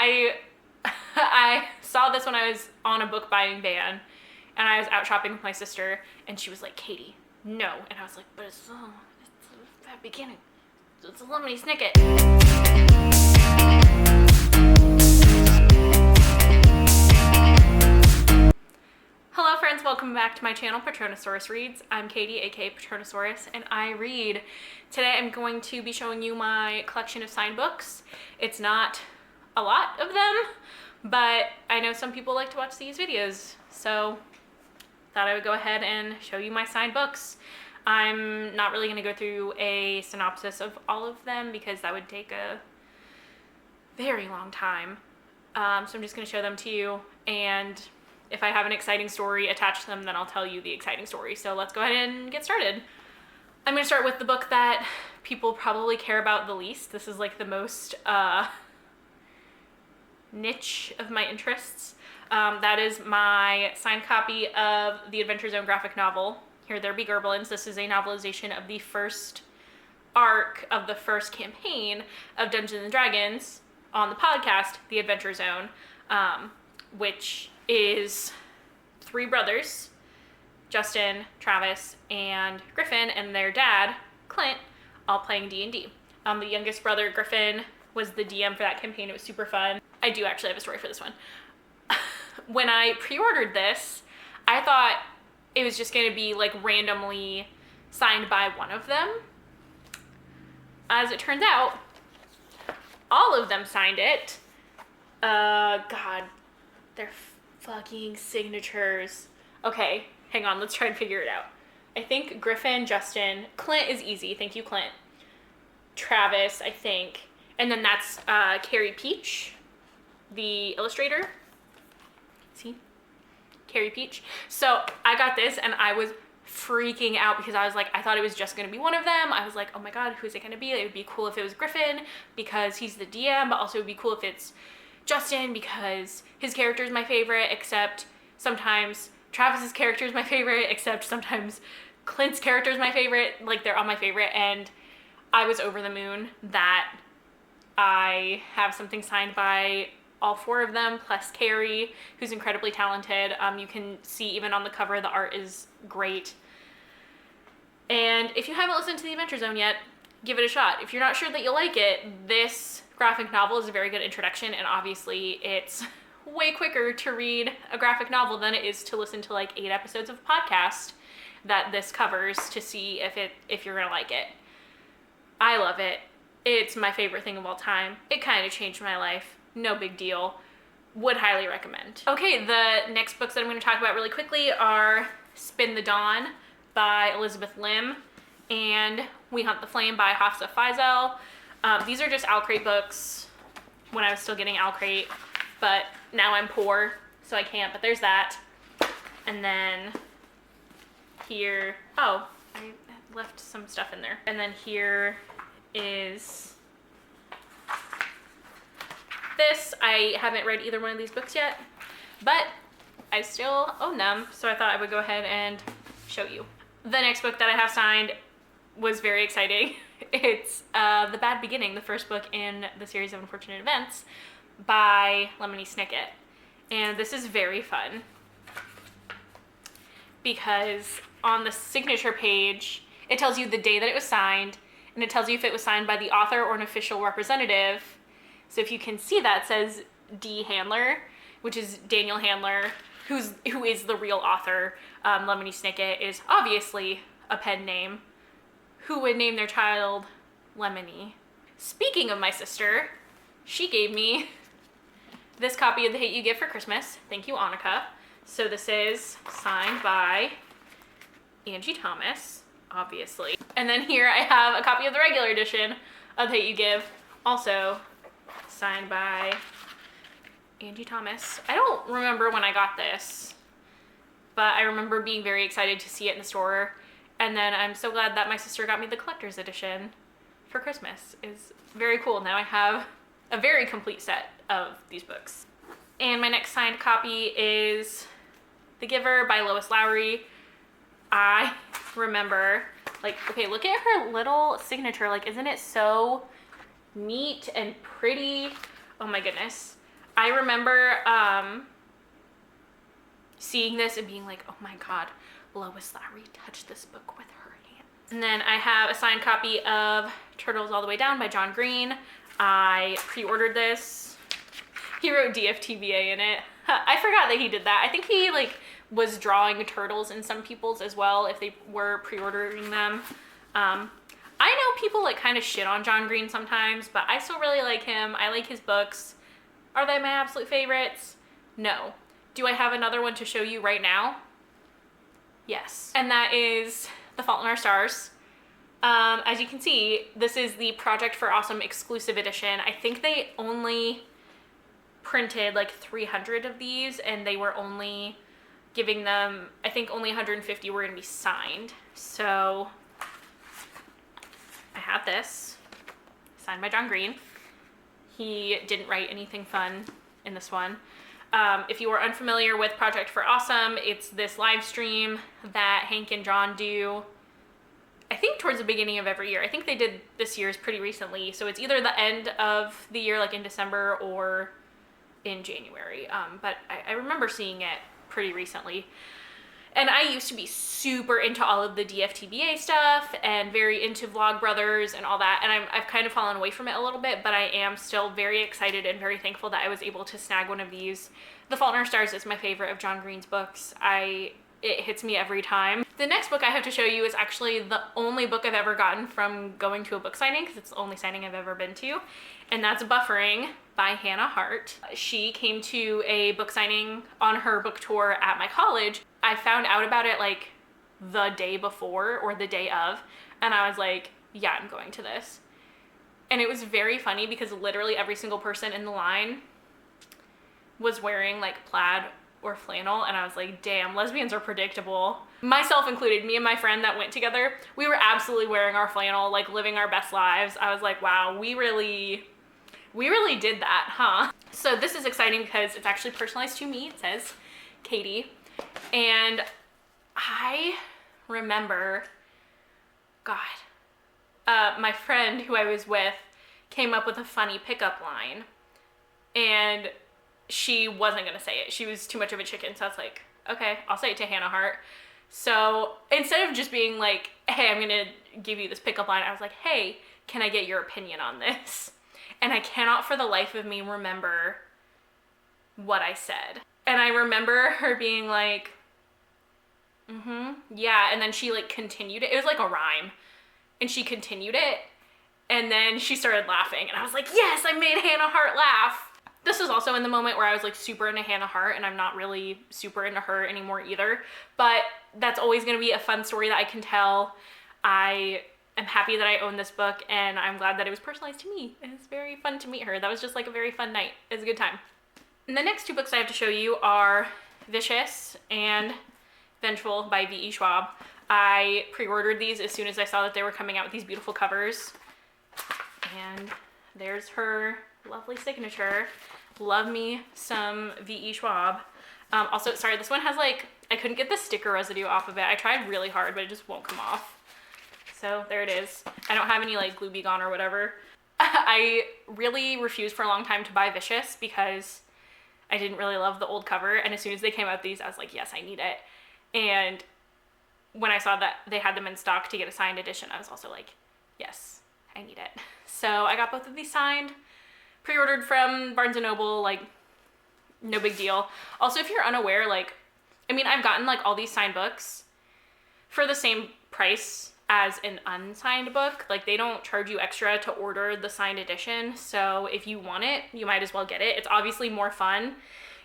I saw this when I was on a book buying ban, and I was out shopping with my sister, and she was like, Katie, no. And I was like, but it's that beginning. It's a Lemony Snicket. Hello friends, welcome back to my channel, Patronosaurus Reads. I'm Katie, aka Patronosaurus, and I read. Today I'm going to be showing you my collection of signed books. It's not a lot of them, but I know some people like to watch these videos, so thought I would go ahead and show you my signed books. I'm not really going to go through a synopsis of all of them because that would take a very long time. So I'm just going to show them to you, and if I have an exciting story attached to them, then I'll tell you the exciting story. So let's go ahead and get started. I'm going to start with the book that people probably care about the least. This is like the most niche of my interests. That is my signed copy of the Adventure Zone graphic novel, Here There Be Gerblins. This is a novelization of the first arc of the first campaign of Dungeons & Dragons on the podcast, The Adventure Zone, which is three brothers, Justin, Travis, and Griffin, and their dad, Clint, all playing D&D. The youngest brother, Griffin, was the DM for that campaign. It was super fun. I do actually have a story for this one. When I pre-ordered this, I thought it was just going to be like randomly signed by one of them. As it turns out, all of them signed it. God, they're fucking signatures. Okay, hang on, let's try and figure it out. I think Griffin, Justin, Clint is easy. Thank you, Clint. Travis, I think. And then that's Carrie Peach, the illustrator. See? Carrie Peach. So I got this and I was freaking out because I was like, I thought it was just going to be one of them. I was like, oh my God, who is it going to be? It would be cool if it was Griffin because he's the DM, but also it would be cool if it's Justin because his character is my favorite, except sometimes Travis's character is my favorite, except sometimes Clint's character is my favorite. Like, they're all my favorite, and I was over the moon that I have something signed by all four of them, plus Carrie, who's incredibly talented. You can see even on the cover, the art is great. And if you haven't listened to The Adventure Zone yet, give it a shot. If you're not sure that you'll like it, this graphic novel is a very good introduction, and obviously it's way quicker to read a graphic novel than it is to listen to like 8 episodes of a podcast that this covers to see if you're gonna like it. I love it. It's my favorite thing of all time. It kind of changed my life. No big deal. Would highly recommend. Okay, the next books that I'm going to talk about really quickly are Spin the Dawn by Elizabeth Lim and We Hunt the Flame by Hafsa Faisal. These are just Owlcrate books when I was still getting Owlcrate, but now I'm poor, so I can't, but there's that. And then here, oh, I left some stuff in there. And then here is this. I haven't read either one of these books yet, but I still own them, so I thought I would go ahead and show you. The next book that I have signed was very exciting. It's The Bad Beginning, the first book in the series of Unfortunate Events by Lemony Snicket. And this is very fun because on the signature page, it tells you the day that it was signed, and it tells you if it was signed by the author or an official representative. So if you can see that, it says D. Handler, which is Daniel Handler, who is the real author. Lemony Snicket is obviously a pen name. Who would name their child Lemony? Speaking of my sister, she gave me this copy of The Hate You Give for Christmas. Thank you, Annika. So this is signed by Angie Thomas, obviously. And then here I have a copy of the regular edition of The Hate You Give, also signed by Angie Thomas. I don't remember when I got this, but I remember being very excited to see it in the store. And then I'm so glad that my sister got me the collector's edition for Christmas. It's very cool. Now I have a very complete set of these books. And my next signed copy is The Giver by Lois Lowry. I remember, like, okay, look at her little signature. Like, isn't it so neat and pretty? Oh my goodness. I remember seeing this and being like, oh my God, Lois Lowry touched this book with her hand. And then I have a signed copy of Turtles All the Way Down by John Green. I pre-ordered this. He wrote DFTBA in it. I forgot that he did that. I think he like was drawing turtles in some people's as well if they were pre-ordering them. I know people like kind of shit on John Green sometimes, but I still really like him. I like his books. Are they my absolute favorites? No. Do I have another one to show you right now? Yes. And that is The Fault in Our Stars. As you can see, this is the Project for Awesome exclusive edition. I think they only printed like 300 of these, and they were only giving them, I think only 150 were gonna be signed. So I have this, signed by John Green. He didn't write anything fun in this one. If you are unfamiliar with Project for Awesome, it's this live stream that Hank and John do, I think towards the beginning of every year. I think they did this year's pretty recently. So it's either the end of the year, like in December, or in January. But I remember seeing it pretty recently. And I used to be super into all of the DFTBA stuff and very into Vlogbrothers and all that. And I've kind of fallen away from it a little bit, but I am still very excited and very thankful that I was able to snag one of these. The Fault in Our Stars is my favorite of John Green's books. It hits me every time. The next book I have to show you is actually the only book I've ever gotten from going to a book signing, because it's the only signing I've ever been to. And that's Buffering by Hannah Hart. She came to a book signing on her book tour at my college. I found out about it like the day before or the day of, and I was like, yeah, I'm going to this. And it was very funny because literally every single person in the line was wearing like plaid or flannel, and I was like, damn, lesbians are predictable. Myself included, me and my friend that went together, we were absolutely wearing our flannel, like living our best lives. I was like, wow, we really did that, huh? So this is exciting because it's actually personalized to me. It says Katie. And I remember, God, my friend who I was with came up with a funny pickup line, and she wasn't gonna say it. She was too much of a chicken, so I was like, okay, I'll say it to Hannah Hart. So instead of just being like, hey, I'm gonna give you this pickup line, I was like, hey, can I get your opinion on this? And I cannot for the life of me remember what I said. And I remember her being like, yeah, and then she like continued it. It was like a rhyme. And she continued it, and then she started laughing, and I was like, yes, I made Hannah Hart laugh. This was also in the moment where I was like super into Hannah Hart, and I'm not really super into her anymore either, but that's always gonna be a fun story that I can tell. I am happy that I own this book, and I'm glad that it was personalized to me. It was very fun to meet her. That was just like a very fun night. It was a good time. And the next two books I have to show you are Vicious and Vengeful by V.E. Schwab. I pre-ordered these as soon as I saw that they were coming out with these beautiful covers. And there's her lovely signature. Love me some V.E. Schwab. Also, sorry, this one has like, I couldn't get the sticker residue off of it. I tried really hard, but it just won't come off. So there it is. I don't have any like glue be gone or whatever. I really refused for a long time to buy Vicious because I didn't really love the old cover. And as soon as they came out with these, I was like, yes, I need it. And when I saw that they had them in stock to get a signed edition, I was also like, yes, I need it. So I got both of these signed, pre-ordered from Barnes & Noble, like no big deal. Also, if you're unaware, like, I mean, I've gotten like all these signed books for the same price as an unsigned book. Like, they don't charge you extra to order the signed edition. So if you want it, you might as well get it. It's obviously more fun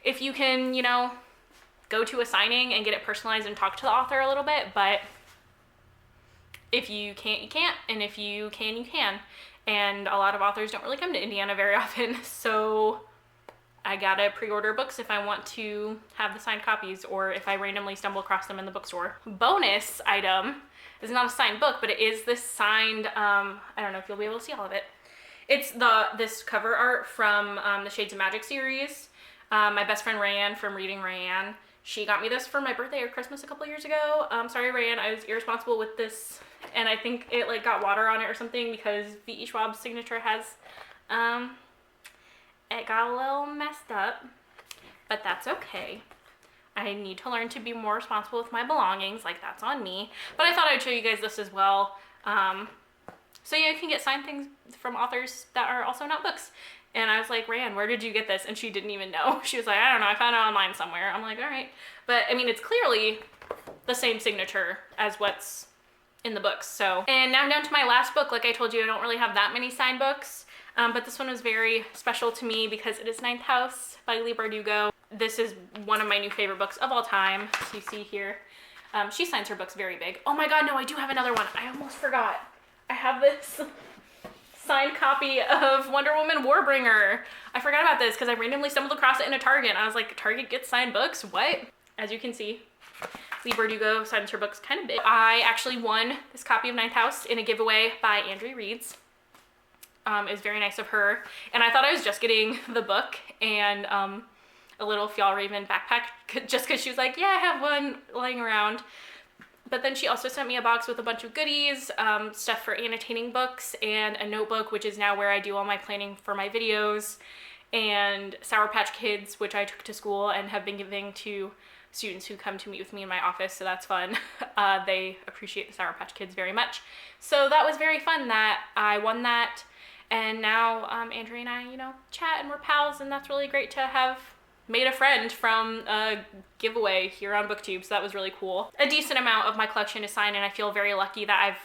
if you can, you know, go to a signing and get it personalized and talk to the author a little bit, but if you can't, you can't, and if you can, you can. And a lot of authors don't really come to Indiana very often, so I gotta pre-order books if I want to have the signed copies, or if I randomly stumble across them in the bookstore. Bonus item is not a signed book, but it is this signed, I don't know if you'll be able to see all of it. It's this cover art from the Shades of Magic series. My best friend Rayanne from Reading Rayanne, she got me this for my birthday or Christmas a couple years ago. Sorry, Rayanne, I was irresponsible with this, and I think it like got water on it or something because V.E. Schwab's signature has it got a little messed up, but that's okay. I need to learn to be more responsible with my belongings, like that's on me. But I thought I'd show you guys this as well. So yeah, you can get signed things from authors that are also not books. And I was like, Ran, where did you get this? And she didn't even know. She was like, I don't know, I found it online somewhere. I'm like, all right. But I mean, it's clearly the same signature as what's in the books. So, and now I'm down to my last book. Like I told you, I don't really have that many signed books. But this one was very special to me because it is Ninth House by Leigh Bardugo. This is one of my new favorite books of all time. So you see here, she signs her books very big. Oh my God, no, I do have another one. I almost forgot. I have this signed copy of Wonder Woman Warbringer. I forgot about this because I randomly stumbled across it in a Target. And I was like, Target gets signed books? What? As you can see, Leigh Bardugo signs her books kind of big. I actually won this copy of Ninth House in a giveaway by Andrea Reeds. It was very nice of her. And I thought I was just getting the book and a little Fjallraven backpack just because she was like, yeah, I have one lying around. But then she also sent me a box with a bunch of goodies, stuff for annotating books, and a notebook, which is now where I do all my planning for my videos, and Sour Patch Kids, which I took to school and have been giving to students who come to meet with me in my office, so that's fun. They appreciate the Sour Patch Kids very much. So that was very fun that I won that, and now Andrea and I, you know, chat and we're pals, and that's really great to have made a friend from a giveaway here on BookTube, so that was really cool. A decent amount of my collection is signed, and I feel very lucky that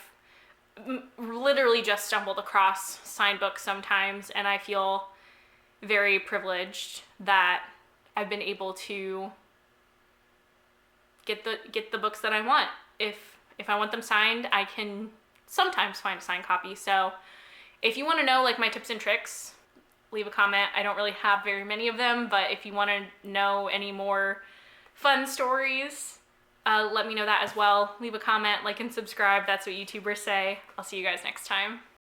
I've literally just stumbled across signed books sometimes, and I feel very privileged that I've been able to get the books that I want. If I want them signed, I can sometimes find a signed copy. So if you want to know like my tips and tricks, leave a comment. I don't really have very many of them, but if you want to know any more fun stories, let me know that as well. Leave a comment, like, and subscribe. That's what YouTubers say. I'll see you guys next time.